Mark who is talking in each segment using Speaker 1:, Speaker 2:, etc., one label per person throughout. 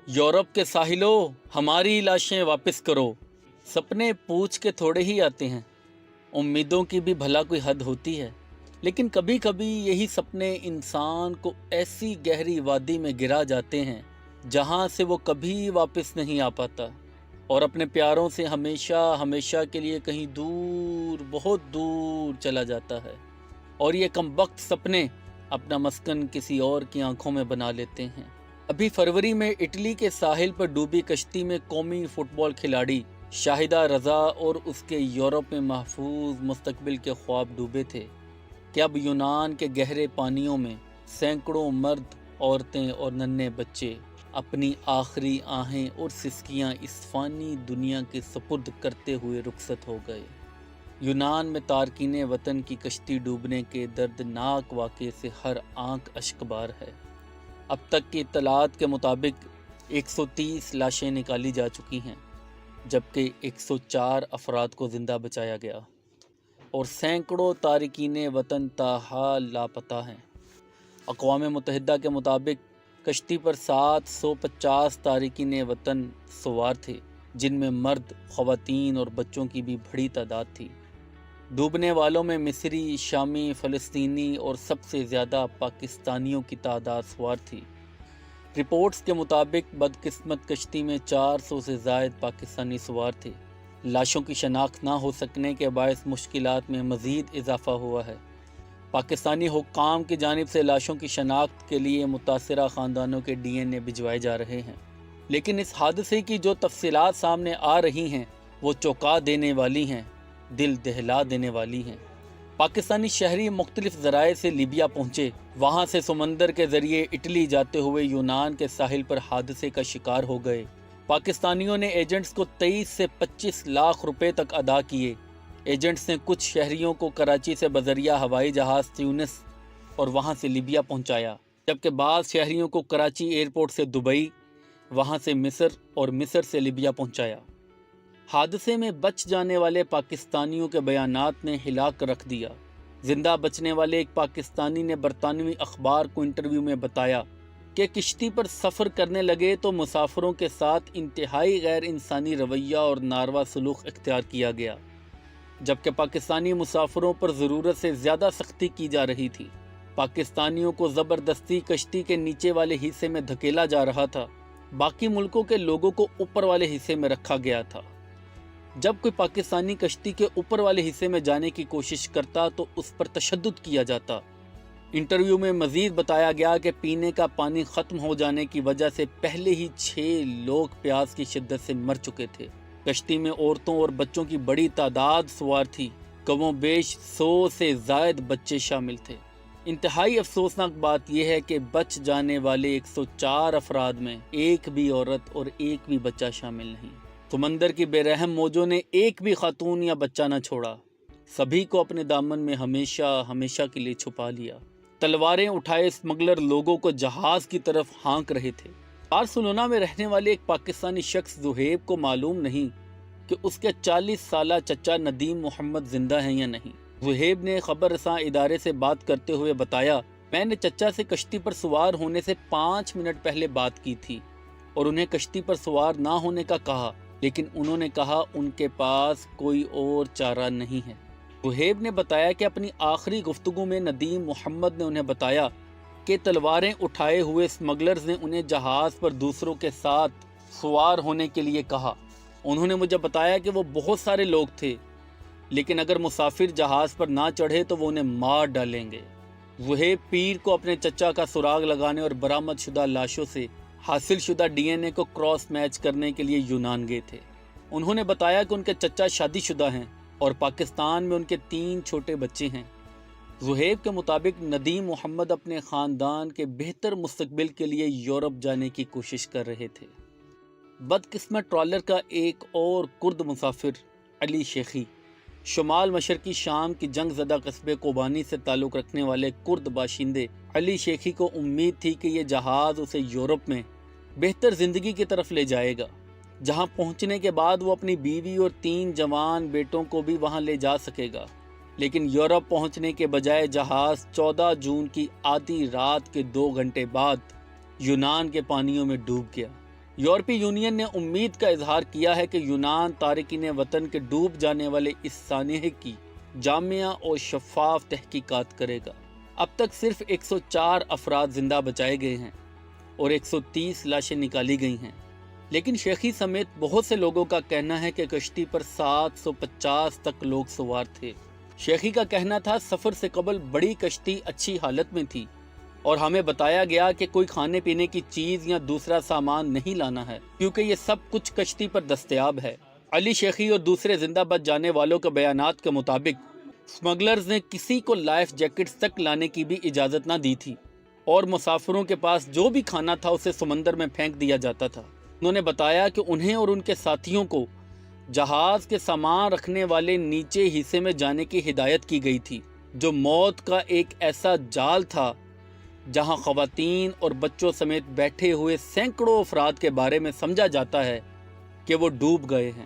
Speaker 1: Europe کے ساحلوں ہماری لاشیں واپس کرو۔ سپنے پوچھ کے تھوڑے ہی آتے ہیں، امیدوں کی بھی بھلا کوئی حد ہوتی ہے، لیکن کبھی کبھی یہی سپنے انسان کو ایسی گہری وادی میں گرا جاتے ہیں جہاں سے وہ کبھی واپس نہیں آ پاتا اور اپنے پیاروں سے ہمیشہ ہمیشہ کے لیے کہیں دور، بہت دور چلا جاتا ہے، اور یہ کمبخت سپنے اپنا مسکن کسی اور کی آنکھوں میں بنا لیتے ہیں۔ ابھی فروری میں اٹلی کے ساحل پر ڈوبی کشتی میں قومی فٹ بال کھلاڑی شاہدہ رضا اور اس کے یورپ میں محفوظ مستقبل کے خواب ڈوبے تھے کہ اب یونان کے گہرے پانیوں میں سینکڑوں مرد، عورتیں اور ننھے بچے اپنی آخری آہیں اور سسکیاں اس فانی دنیا کے سپرد کرتے ہوئے رخصت ہو گئے۔ یونان میں تارکین وطن کی کشتی ڈوبنے کے دردناک واقعے سے ہر آنکھ اشکبار ہے۔ اب تک کی اطلاعات کے مطابق 130 لاشیں نکالی جا چکی ہیں، جبکہ 104 افراد کو زندہ بچایا گیا اور سینکڑوں تارکین وطن تاحال لاپتہ ہیں۔ اقوام متحدہ کے مطابق کشتی پر 750 تارکین وطن سوار تھے، جن میں مرد، خواتین اور بچوں کی بھی بڑی تعداد تھی۔ ڈوبنے والوں میں مصری، شامی، فلسطینی اور سب سے زیادہ پاکستانیوں کی تعداد سوار تھی۔ رپورٹس کے مطابق بدقسمت کشتی میں 400 سے زائد پاکستانی سوار تھے۔ لاشوں کی شناخت نہ ہو سکنے کے باعث مشکلات میں مزید اضافہ ہوا ہے۔ پاکستانی حکام کی جانب سے لاشوں کی شناخت کے لیے متاثرہ خاندانوں کے DNA بھجوائے جا رہے ہیں، لیکن اس حادثے کی جو تفصیلات سامنے آ رہی ہیں وہ چونکا دینے والی ہیں، دل دہلا دینے والی ہیں۔ پاکستانی شہری مختلف ذرائع سے لیبیا پہنچے، وہاں سے سمندر کے ذریعے اٹلی جاتے ہوئے یونان کے ساحل پر حادثے کا شکار ہو گئے۔ پاکستانیوں نے ایجنٹس کو 23 سے 25 لاکھ روپے تک ادا کیے۔ ایجنٹس نے کچھ شہریوں کو کراچی سے بذریعہ ہوائی جہاز تیونس اور وہاں سے لیبیا پہنچایا، جبکہ بعض شہریوں کو کراچی ایئرپورٹ سے دبئی، وہاں سے مصر اور مصر سے لیبیا پہنچایا۔ حادثے میں بچ جانے والے پاکستانیوں کے بیانات نے ہلا کر رکھ دیا۔ زندہ بچنے والے ایک پاکستانی نے برطانوی اخبار کو انٹرویو میں بتایا کہ کشتی پر سفر کرنے لگے تو مسافروں کے ساتھ انتہائی غیر انسانی رویہ اور ناروا سلوک اختیار کیا گیا، جبکہ پاکستانی مسافروں پر ضرورت سے زیادہ سختی کی جا رہی تھی۔ پاکستانیوں کو زبردستی کشتی کے نیچے والے حصے میں دھکیلا جا رہا تھا، باقی ملکوں کے لوگوں کو اوپر والے حصے میں رکھا گیا تھا۔ جب کوئی پاکستانی کشتی کے اوپر والے حصے میں جانے کی کوشش کرتا تو اس پر تشدد کیا جاتا۔ انٹرویو میں مزید بتایا گیا کہ پینے کا پانی ختم ہو جانے کی وجہ سے پہلے ہی 6 لوگ پیاس کی شدت سے مر چکے تھے۔ کشتی میں عورتوں اور بچوں کی بڑی تعداد سوار تھی، کم و بیش 100 سے زائد بچے شامل تھے۔ انتہائی افسوسناک بات یہ ہے کہ بچ جانے والے 104 افراد میں ایک بھی عورت اور ایک بھی بچہ شامل نہیں۔ سمندر کی بے رحم موجوں نے ایک بھی خاتون یا بچہ نہ چھوڑا، سبھی کو اپنے دامن میں ہمیشہ ہمیشہ کے لیے چھپا لیا۔ تلواریں اٹھائے اسمگلر لوگوں کو جہاز کی طرف ہانک رہے تھے۔ بارسلونا میں رہنے والے ایک پاکستانی شخص زہیب کو معلوم نہیں کہ اس کے 40 سالہ چچا ندیم محمد زندہ ہیں یا نہیں۔ زہیب نے خبر رساں ادارے سے بات کرتے ہوئے بتایا، میں نے چچا سے کشتی پر سوار ہونے سے 5 منٹ پہلے بات کی تھی اور انہیں کشتی پر سوار نہ ہونے کا کہا، لیکن انہوں نے کہا ان کے پاس کوئی اور چارہ نہیں ہے۔ زہیب نے بتایا کہ اپنی آخری گفتگو میں ندیم محمد نے انہیں بتایا کہ تلواریں اٹھائے ہوئے اسمگلرز نے انہیں جہاز پر دوسروں کے ساتھ سوار ہونے کے لیے کہا۔ انہوں نے مجھے بتایا کہ وہ بہت سارے لوگ تھے، لیکن اگر مسافر جہاز پر نہ چڑھے تو وہ انہیں مار ڈالیں گے۔ زہیب پیر کو اپنے چچا کا سراغ لگانے اور برآمد شدہ لاشوں سے حاصل شدہ DNA کو کراس میچ کرنے کے لیے یونان گئے تھے۔ انہوں نے بتایا کہ ان کے چچا شادی شدہ ہیں اور پاکستان میں ان کے 3 چھوٹے بچے ہیں۔ زہیب کے مطابق ندیم محمد اپنے خاندان کے بہتر مستقبل کے لیے یورپ جانے کی کوشش کر رہے تھے۔ بدقسمت ٹرالر کا ایک اور کرد مسافر علی شیخی، شمال مشرقی شام کی جنگ زدہ قصبے کوبانی سے تعلق رکھنے والے کرد باشندے علی شیخی کو امید تھی کہ یہ جہاز اسے یورپ میں بہتر زندگی کی طرف لے جائے گا، جہاں پہنچنے کے بعد وہ اپنی بیوی اور 3 جوان بیٹوں کو بھی وہاں لے جا سکے گا۔ لیکن یورپ پہنچنے کے بجائے جہاز 14 جون کی آدھی رات کے 2 گھنٹے بعد یونان کے پانیوں میں ڈوب گیا۔ یورپی یونین نے امید کا اظہار کیا ہے کہ یونان تارکین وطن کے ڈوب جانے والے اس سانحے کی جامع اور شفاف تحقیقات کرے گا۔ اب تک صرف 104 افراد زندہ بچائے گئے ہیں اور 130 لاشیں نکالی گئی ہیں، لیکن شیخی سمیت بہت سے لوگوں کا کہنا ہے کہ کشتی پر 750 تک لوگ سوار تھے۔ شیخی کا کہنا تھا سفر سے قبل بڑی کشتی اچھی حالت میں تھی اور ہمیں بتایا گیا کہ کوئی کھانے پینے کی چیز یا دوسرا سامان نہیں لانا ہے کیونکہ یہ سب کچھ کشتی پر دستیاب ہے۔ علی شیخی اور دوسرے زندہ بچ جانے والوں کے بیانات کے مطابق اسمگلرز نے کسی کو لائف جیکٹس تک لانے کی بھی اجازت نہ دی تھی اور مسافروں کے پاس جو بھی کھانا تھا اسے سمندر میں پھینک دیا جاتا تھا۔ انہوں نے بتایا کہ انہیں اور ان کے ساتھیوں کو جہاز کے سامان رکھنے والے نیچے حصے میں جانے کی ہدایت کی گئی تھی، جو موت کا ایک ایسا جال تھا جہاں خواتین اور بچوں سمیت بیٹھے ہوئے سینکڑوں افراد کے بارے میں سمجھا جاتا ہے کہ وہ ڈوب گئے ہیں۔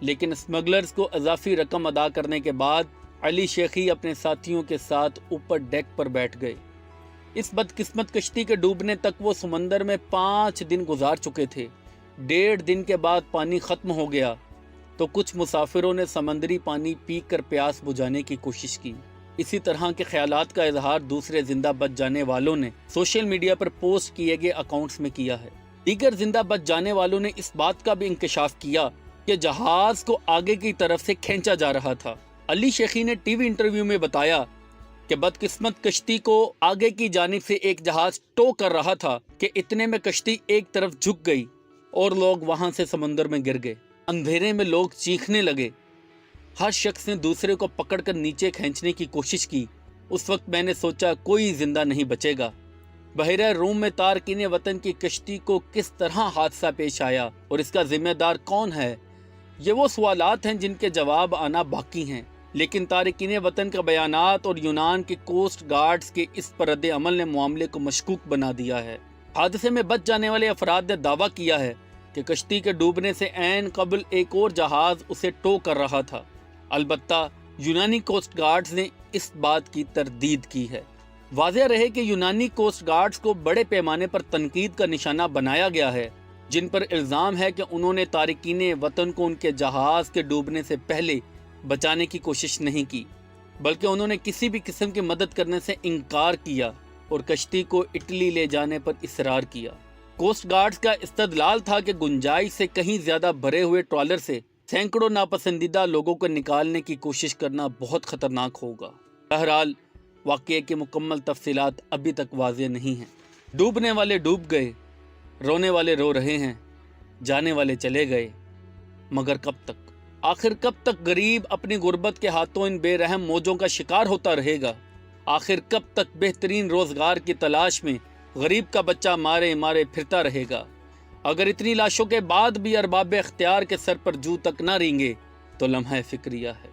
Speaker 1: لیکن اسمگلرز کو اضافی رقم ادا کرنے کے بعد علی شیخی اپنے ساتھیوں کے ساتھ اوپر ڈیک پر بیٹھ گئے۔ اس بدقسمت کشتی کے ڈوبنے تک وہ سمندر میں 5 دن گزار چکے تھے۔ 1.5 دن کے بعد پانی ختم ہو گیا تو کچھ مسافروں نے سمندری پانی پی کر پیاس بجھانے کی کوشش کی۔ اسی طرح کے خیالات کا اظہار دوسرے زندہ بچ جانے والوں نے سوشل میڈیا پر پوسٹ کیے گئے اکاؤنٹس میں کیا ہے۔ دیگر زندہ بچ جانے والوں نے اس بات کا بھی انکشاف کیا کہ جہاز کو آگے کی طرف سے کھینچا جا رہا تھا۔ علی شیخی نے ٹی وی انٹرویو میں بتایا کہ بدقسمت کشتی کو آگے کی جانب سے ایک جہاز ٹو کر رہا تھا کہ اتنے میں کشتی ایک طرف جھک گئی اور لوگ وہاں سے سمندر میں گر گئے۔ اندھیرے میں لوگ چیخنے لگے۔ ہر شخص نے دوسرے کو پکڑ کر نیچے کھینچنے کی کوشش کی۔ اس وقت میں نے سوچا کوئی زندہ نہیں بچے گا۔ بحیرہ روم میں تارکین وطن کی کشتی کو کس طرح حادثہ پیش آیا اور اس کا ذمہ دار کون ہے، یہ وہ سوالات ہیں جن کے جواب آنا باقی ہیں، لیکن تارکین وطن کا بیانات اور یونان کے کوسٹ گارڈز کے اس پر رد عمل نے معاملے کو مشکوک بنا دیا ہے۔ حادثے میں بچ جانے والے افراد نے دعویٰ کیا ہے کہ کشتی کے ڈوبنے سے عین قبل ایک اور جہاز اسے ٹو کر رہا تھا۔ البتہ یونانی کوسٹ گارڈز نے اس بات کی تردید کی ہے۔ واضح رہے کہ یونانی کوسٹ گارڈز کو بڑے پیمانے پر تنقید کا نشانہ بنایا گیا ہے، جن پر الزام ہے کہ انہوں نے تارکین وطن کو ان کے جہاز کے ڈوبنے سے پہلے بچانے کی کوشش نہیں کی، بلکہ انہوں نے کسی بھی قسم کی مدد کرنے سے انکار کیا اور کشتی کو اٹلی لے جانے پر اصرار کیا۔ کوسٹ گارڈز کا استدلال تھا کہ گنجائش سے کہیں زیادہ بھرے ہوئے ٹرالر سے سینکڑوں ناپسندیدہ لوگوں کو نکالنے کی کوشش کرنا بہت خطرناک ہوگا۔ بہرحال واقعے کی مکمل تفصیلات ابھی تک واضح نہیں ہیں۔ ڈوبنے والے ڈوب گئے، رونے والے رو رہے ہیں، جانے والے چلے گئے، مگر کب تک؟ آخر کب تک غریب اپنی غربت کے ہاتھوں ان بے رحم موجوں کا شکار ہوتا رہے گا؟ آخر کب تک بہترین روزگار کی تلاش میں غریب کا بچہ مارے مارے پھرتا رہے گا؟ اگر اتنی لاشوں کے بعد بھی ارباب اختیار کے سر پر جو تک نہ رینگے تو لمحہ فکریہ ہے۔